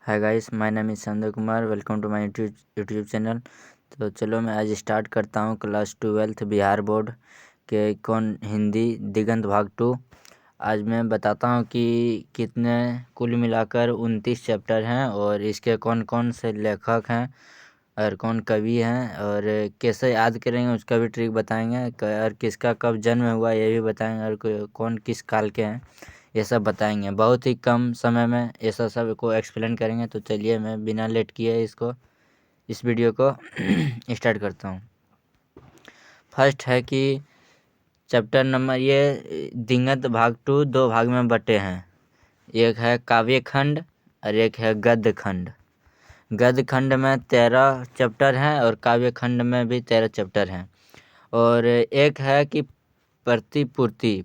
Hi guys, my name is Sanjay Kumar. Welcome to my YouTube channel. तो चलो मैं आज स्टार्ट करता हूँ क्लास 12th बिहार बोर्ड के कौन हिंदी दिगंत भाग 2। आज मैं बताता हूँ कि कितने कुल मिलाकर 29 चैप्टर हैं और इसके कौन कौन से लेखक हैं और कौन कवि हैं और कैसे याद करेंगे उसका भी ट्रिक बताएंगे और किसका कब जन्म हुआ ये भी बताएंगे और कौन किस काल के हैं ये सब बताएंगे। बहुत ही कम समय में ये सब को एक्सप्लेन करेंगे। तो चलिए मैं बिना लेट किए इस वीडियो को स्टार्ट करता हूँ। फर्स्ट है कि चैप्टर नंबर ये दिगंत भाग 2 दो भाग में बटे हैं। एक है काव्य खंड और एक है गद्य खंड। गद्य खंड में 13 चैप्टर हैं और काव्य खंड में भी 13 चैप्टर हैं। और एक है कि प्रतिपूर्ति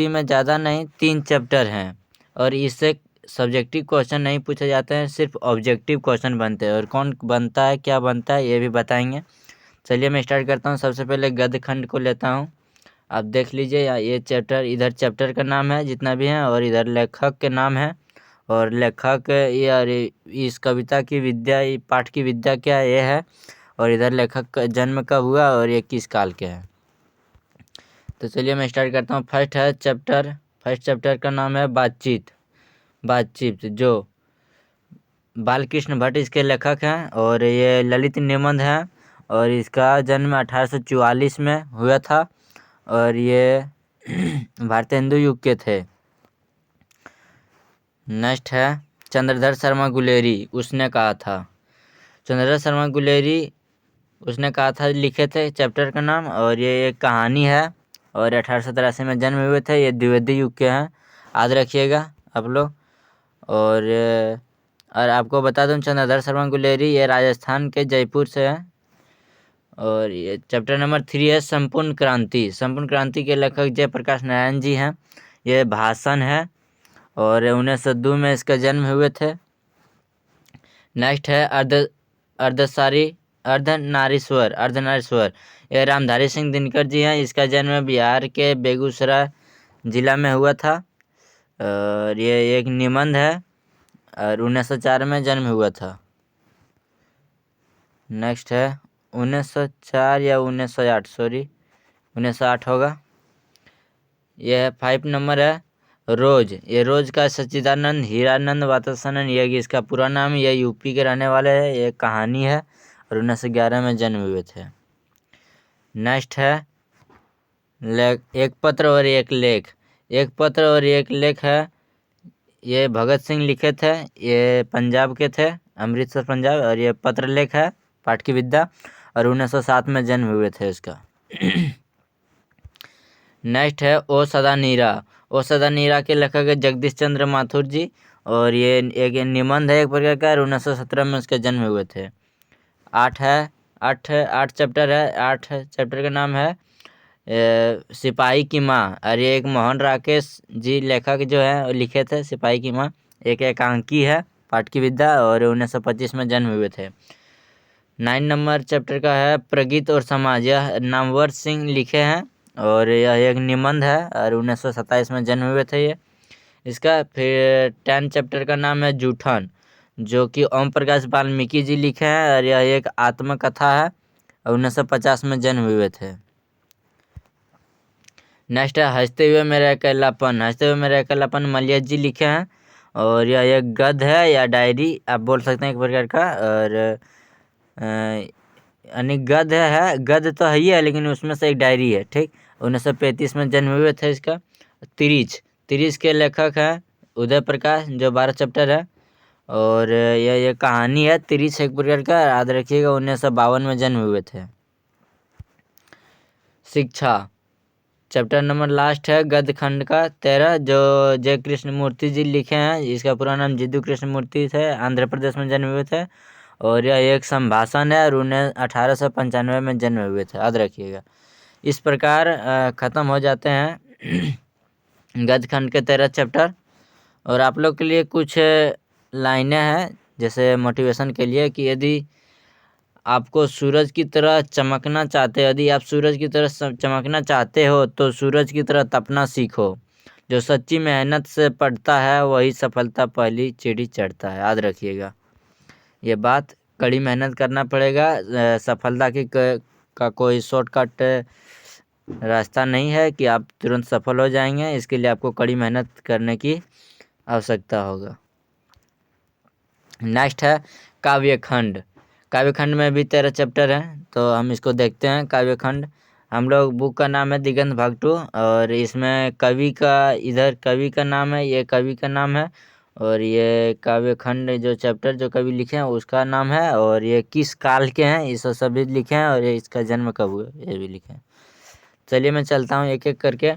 में ज़्यादा नहीं 3 चैप्टर हैं और इससे सब्जेक्टिव क्वेश्चन नहीं पूछे जाते हैं, सिर्फ ऑब्जेक्टिव क्वेश्चन बनते हैं। और कौन बनता है क्या बनता है ये भी बताएंगे। चलिए मैं स्टार्ट करता हूँ। सबसे पहले गद्य खंड को लेता हूँ। आप देख लीजिए ये चैप्टर, इधर चैप्टर का नाम है जितना भी है और इधर लेखक के नाम है और लेखक यार इस कविता की विद्या पाठ की विद्या क्या ये है और इधर लेखक का जन्म कब हुआ और ये किस काल के हैं। तो चलिए मैं स्टार्ट करता हूँ। फर्स्ट चैप्टर का नाम है बातचीत जो बालकृष्ण भट्ट इसके लेखक हैं और ये ललित निबंध हैं और इसका जन्म 1844 में हुआ था और ये भारतीय हिंदू युग के थे। नेक्स्ट है चंद्रधर शर्मा गुलेरी। उसने कहा था लिखे थे चैप्टर का नाम और ये एक कहानी है और 1883 में जन्म हुए थे। ये द्विवेदी युग के हैं, याद रखिएगा आप लोग। और आपको बता दूं चंद्रधर शर्मा गुलेरी ये राजस्थान के जयपुर से हैं। और ये चैप्टर नंबर 3 है संपूर्ण क्रांति के लेखक जयप्रकाश नारायण जी हैं। ये भाषण है और 1902 में इसका जन्म हुए थे। नेक्स्ट है अर्धनारीश्वर। ये रामधारी सिंह दिनकर जी हैं। इसका जन्म बिहार के बेगूसराय जिला में हुआ था और ये एक निबंध है और 1904 में जन्म हुआ था। नेक्स्ट है 1904 या 1908, 1908 होगा। यह 5 नंबर है रोज का सच्चिदानंद हीरानंद वात्स्यायन ये इसका पूरा नाम। ये यूपी के रहने वाले हैं। ये कहानी है और 1911 में जन्म हुए थे। नेक्स्ट है एक पत्र और एक लेख है। ये भगत सिंह लिखे थे। ये पंजाब के थे, अमृतसर पंजाब। और ये पत्र लेख है पाठ की विद्या और 1907 में जन्म हुए थे इसका। नेक्स्ट है ओ सदा नीरा के लेखक है जगदीश चंद्र माथुर जी और ये एक निबंध है एक प्रकार का। 1917 में उसके जन्म हुए थे। 8 चैप्टर है। 8 चैप्टर का नाम है सिपाही की माँ और ये एक मोहन राकेश जी लेखक जो है लिखे थे सिपाही की माँ। एक एकांकी है पाठ की विद्या और 1925 में जन्म हुए थे। 9 नंबर चैप्टर का है प्रगीत और समाज। यह नामवर सिंह लिखे हैं और यह एक निबंध है और 1927 में जन्म हुए थे ये इसका। फिर 10 चैप्टर का नाम है जूठन जो कि ओम प्रकाश वाल्मीकि जी लिखे हैं और यह एक आत्मकथा है और 1950 में जन्म हुए थे। नेक्स्ट है हंसते हुए मेरा अकेलापन मलिया जी लिखे हैं और यह एक गद्य है या डायरी आप बोल सकते हैं एक प्रकार का। और यानी गद्य तो है ही है लेकिन उसमें से एक डायरी है, ठीक। 1935 में जन्म हुए थे इसका। तिरिच के लेखक हैं उदय प्रकाश जो 12 चैप्टर है और यह कहानी है। तिरिच एक प्रकार का, याद रखिएगा। 1952 में जन्म हुए थे। शिक्षा चैप्टर नंबर लास्ट है गद्य खंड का 13 जो जय कृष्ण मूर्ति जी लिखे हैं। इसका पूरा नाम जिद्दू कृष्ण मूर्ति थे, आंध्र प्रदेश में जन्म हुए थे और यह एक संभाषण है और 1895 में जन्म हुए थे, याद रखिएगा। इस प्रकार ख़त्म हो जाते हैं गद्य खंड के 13 चैप्टर। और आप लोग के लिए कुछ लाइनें हैं जैसे मोटिवेशन के लिए कि यदि आपको सूरज की तरह चमकना चाहते हो, यदि आप सूरज की तरह चमकना चाहते हो तो सूरज की तरह तपना सीखो। जो सच्ची मेहनत से पढ़ता है वही सफलता पहली सीढ़ी चढ़ता है। याद रखिएगा ये बात, कड़ी मेहनत करना पड़ेगा। सफलता का कोई शॉर्टकट रास्ता नहीं है कि आप तुरंत सफल हो जाएंगे। इसके लिए आपको कड़ी मेहनत करने की आवश्यकता होगा। नेक्स्ट है काव्यखंड। काव्यखंड में भी 13 चैप्टर हैं, तो हम इसको देखते हैं। काव्यखंड हम लोग बुक का नाम है दिगंत भाग 2, और इसमें कवि का नाम है, ये कवि का नाम है, और ये काव्यखंड जो चैप्टर जो कवि लिखे हैं उसका नाम है, और ये किस काल के हैं इस सभी लिखे हैं, और ये इसका जन्म कब हुआ ये भी लिखे हैं। चलिए मैं चलता हूँ एक एक करके।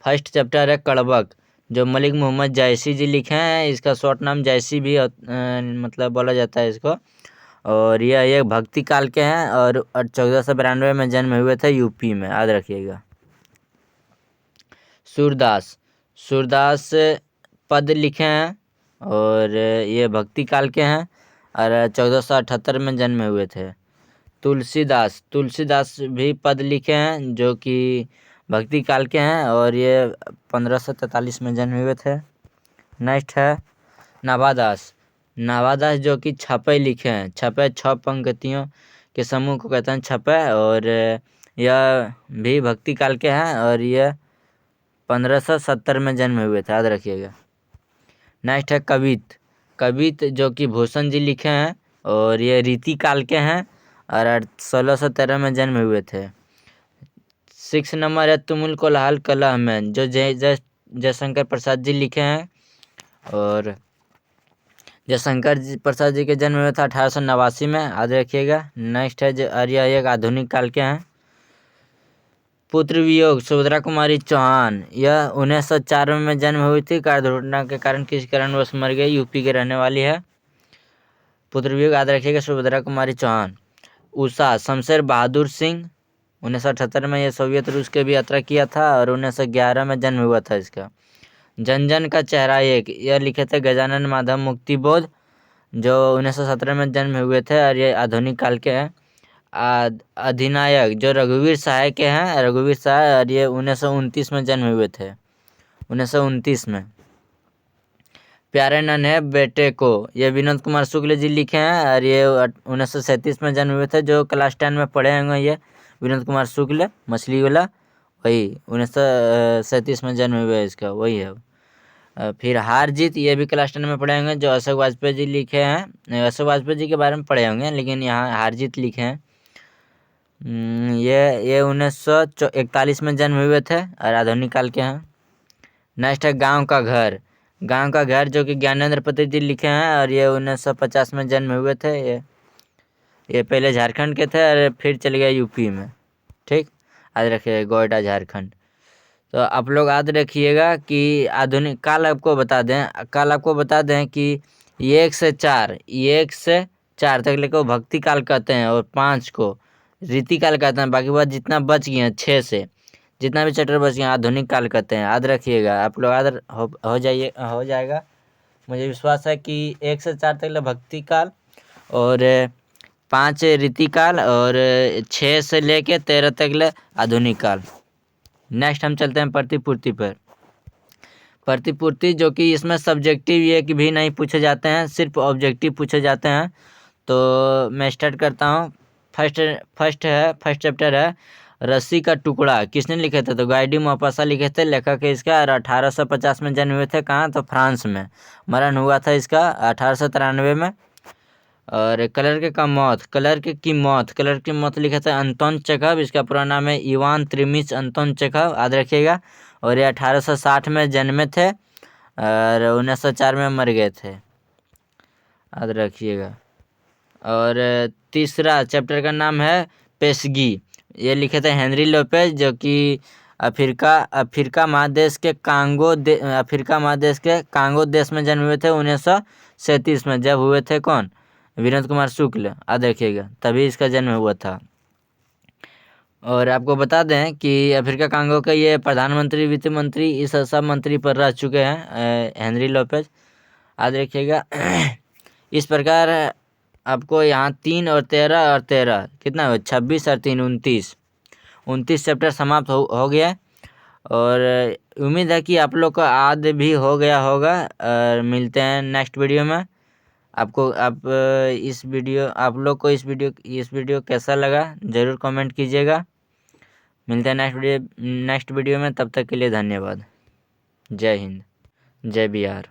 फर्स्ट चैप्टर है कड़बक, जो मलिक मोहम्मद जायसी जी लिखे हैं। इसका शॉर्ट नाम जायसी भी मतलब बोला जाता है इसको। और ये भक्ति काल के हैं, और 1492 में जन्म हुए थे यूपी में। याद रखिएगा। सूरदास पद लिखे हैं, और ये भक्ति काल के हैं, और 1478 में जन्म हुए थे। तुलसीदास भी पद लिखे हैं, जो कि भक्ति काल के हैं, और ये 1543 में जन्म हुए थे। नेक्स्ट है नाभादास, जो कि छपै लिखे हैं। छपै 6 पंक्तियों के समूह को कहते हैं छपै, और यह भी भक्ति काल के हैं, और यह 1570 में जन्म हुए थे। याद रखिएगा। नेक्स्ट है कवित, जो कि भूषण जी लिखे हैं, और ये रीति काल के हैं, और 1613 में जन्म हुए थे। 6 नंबर है तुमुल कोलाहल कलह में, जो जयशंकर प्रसाद जी लिखे हैं, और जयशंकर प्रसाद जी के जन्म हुए था 1889 में। याद रखिएगा। नेक्स्ट है जो एक आधुनिक काल के हैं। पुत्र वियोग सुभद्रा कुमारी चौहान, यह 1904 में जन्म हुई थी। कार दुर्घटना के कारण किसी कारणवश मर गई। यूपी के रहने वाली है। पुत्र वियोग याद रखिएगा सुभद्रा कुमारी चौहान। उषा शमशेर बहादुर सिंह, 1978 में यह सोवियत रूस के भी यात्रा किया था, और 1911 में जन्म हुआ था इसका। जन जन का चेहरा एक, यह लिखे थे गजानन माधव मुक्तिबोध, जो 1917 में जन्म हुए थे, और ये आधुनिक काल के हैं। अधिनायक जो रघुवीर सहाय के हैं, रघुवीर सहाय, और ये 1929 में जन्म हुए थे। 1929 में। प्यारे नन्हे बेटे को, ये विनोद कुमार शुक्ल जी लिखे हैं, और ये 1937 में जन्म हुए थे। जो क्लास 10 में पढ़े होंगे ये विनोद कुमार शुक्ल मछली वाला, वही 1937 में जन्म हुआ है इसका, वही है। फिर हार जीत, ये भी क्लास 10 में पढ़े होंगे, जो अशोक वाजपेयी जी लिखे हैं। अशोक वाजपेयी जी के बारे में पढ़े होंगे, लेकिन यहाँ हार जीत लिखे हैं। ये 1941 में जन्म हुए थे, और आधुनिक काल के हैं। नेक्स्ट है गांव का घर, जो कि ज्ञानेंद्र पति जी लिखे हैं, और ये 1950 में जन्म हुए थे। ये पहले झारखंड के थे, और फिर चले गए यूपी में। ठीक, याद रखिए गोयडा झारखंड। तो आप लोग याद रखिएगा कि आधुनिक काल आपको बता दें कि 1 से 4 तक लेकर भक्ति काल कहते हैं, और 5 को रीति काल कहते हैं। बाकी बात जितना बच गए हैं 6 से जितना भी चैप्टर बच गया आधुनिक काल कहते हैं। याद रखिएगा, आप लोग याद हो जाएगा। मुझे विश्वास है कि 1 से 4 तक भक्ति काल, और 5 रीति काल, और 6 से लेके 13 तक आधुनिक काल। नेक्स्ट हम चलते हैं प्रतिपूर्ति पर। प्रतिपूर्ति जो कि इसमें सब्जेक्टिव ये कि भी नहीं पूछे जाते हैं, सिर्फ ऑब्जेक्टिव पूछे जाते हैं। तो मैं स्टार्ट करता हूँ। फर्स्ट चैप्टर है रस्सी का टुकड़ा। किसने लिखे थे? तो गाइडी मोपासा लिखे थे, लेखक है इसका। और 1850 में जन्म हुए थे। कहाँ? तो फ्रांस में। मरण हुआ था इसका 1893 में। और कलर की मौत लिखे थे अंतोन चेखव। इसका पूरा नाम है इवान त्रिमिच अंतोन चेखव। याद रखिएगा। और ये 1860 में जन्मे थे, और 1904 में मर गए थे। याद रखिएगा। और तीसरा चैप्टर का नाम है पेशगी। ये लिखे थे हेनरी लोपेज, जो कि अफ्रीका महादेश के कांगो देश में जन्म हुए थे 1937 में। जब हुए थे कौन? विनोद कुमार शुक्ल। याद रखिएगा, तभी इसका जन्म हुआ था। और आपको बता दें कि अफ्रीका कांगो के ये प्रधानमंत्री, वित्त मंत्री, इस सब मंत्री पर रह चुके हैं हेनरी लोपेज। याद रखिएगा। इस प्रकार आपको यहाँ 3 और 13 कितना हुआ? 26 और 3 29 चैप्टर समाप्त हो गया। और उम्मीद है कि आप लोग का याद भी हो गया होगा। और मिलते हैं नेक्स्ट वीडियो में। आप लोग को इस वीडियो कैसा लगा ज़रूर कमेंट कीजिएगा। मिलते हैं नेक्स्ट वीडियो में। तब तक के लिए धन्यवाद। जय हिंद, जय बिहार।